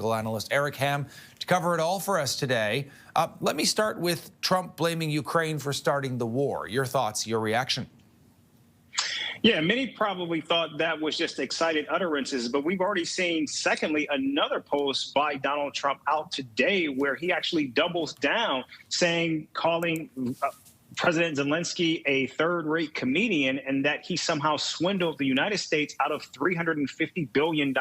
political analyst Eric Ham to cover it all for us today. Let me start with Trump blaming Ukraine for starting the war. Your thoughts, your reaction? Yeah, many probably thought that was just excited utterances, but we've already seen, secondly, another post by Donald Trump out today where he actually doubles down, calling President Zelenskyy a third-rate comedian, and that he somehow swindled the United States out of $350 billion,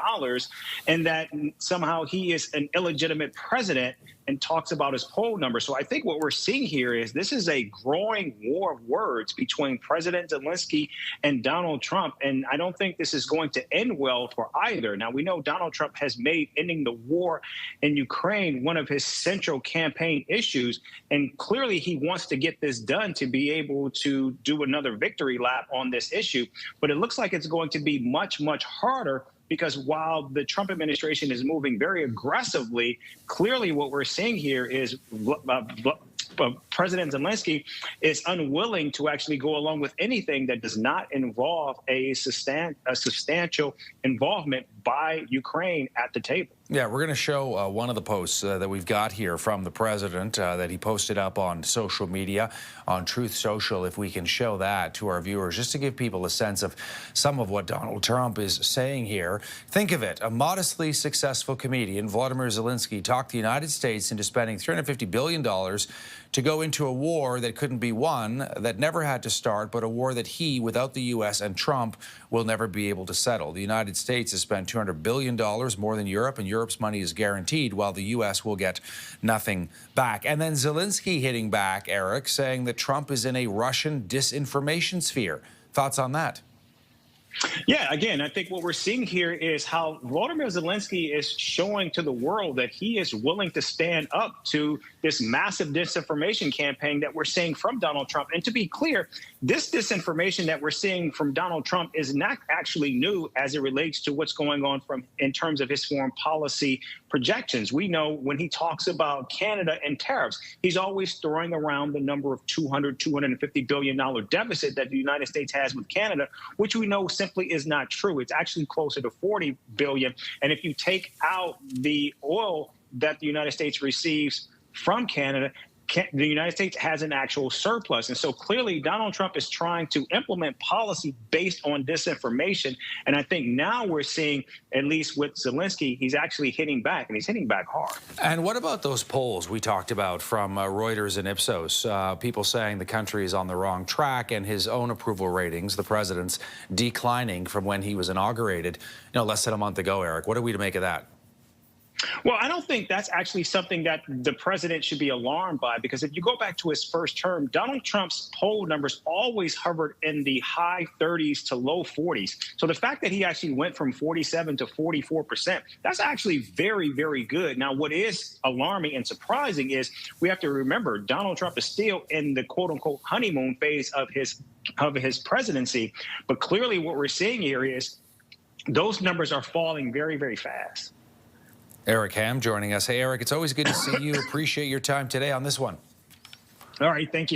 and that somehow he is an illegitimate president, and talks about his poll numbers. So I think what we're seeing here is this is a growing war of words between President Zelenskyy and Donald Trump, and I don't think this is going to end well for either. Now, we know Donald Trump has made ending the war in Ukraine one of his central campaign issues, and clearly he wants to get this done to be able to do another victory lap on this issue. But it looks like it's going to be much, much harder, because while the Trump administration is moving very aggressively, clearly what we're seeing here is President Zelenskyy is unwilling to actually go along with anything that does not involve a substantial involvement by Ukraine at the table. Yeah, we're going to show one of the posts that we've got here from the president that he posted up on social media, on Truth Social, if we can show that to our viewers, just to give people a sense of some of what Donald Trump is saying here. Think of it, a modestly successful comedian, Volodymyr Zelenskyy, talked the United States into spending $350 billion to go into a war that couldn't be won, that never had to start, but a war that he, without the U.S. and Trump, will never be able to settle. The United States has spent $200 billion more than Europe, and Europe's money is guaranteed, while the U.S. will get nothing back. And then Zelenskyy hitting back, Eric, saying that Trump is in a Russian disinformation sphere. Thoughts on that? Yeah, again, I think what we're seeing here is how Volodymyr Zelenskyy is showing to the world that he is willing to stand up to this massive disinformation campaign that we're seeing from Donald Trump. And to be clear, this disinformation that we're seeing from Donald Trump is not actually new as it relates to what's going on in terms of his foreign policy projections. We know when he talks about Canada and tariffs, he's always throwing around the number of $250 billion deficit that the United States has with Canada, which we know simply is not true. It's actually closer to $40 billion. And if you take out the oil that the United States receives from Canada, the United States has an actual surplus. And so clearly Donald Trump is trying to implement policy based on disinformation. And I think now we're seeing, at least with Zelenskyy, he's actually hitting back, and he's hitting back hard. And what about those polls we talked about from Reuters and Ipsos? People saying the country is on the wrong track, and his own approval ratings, the president's, declining from when he was inaugurated, less than a month ago, Eric. What are we to make of that? Well, I don't think that's actually something that the president should be alarmed by, because if you go back to his first term, Donald Trump's poll numbers always hovered in the high 30s to low 40s. So the fact that he actually went from 47 to 44%, that's actually very, very good. Now, what is alarming and surprising is we have to remember Donald Trump is still in the quote unquote honeymoon phase of his presidency. But clearly what we're seeing here is those numbers are falling very, very fast. Eric Ham joining us. Hey, Eric, it's always good to see you. Appreciate your time today on this one. All right. Thank you.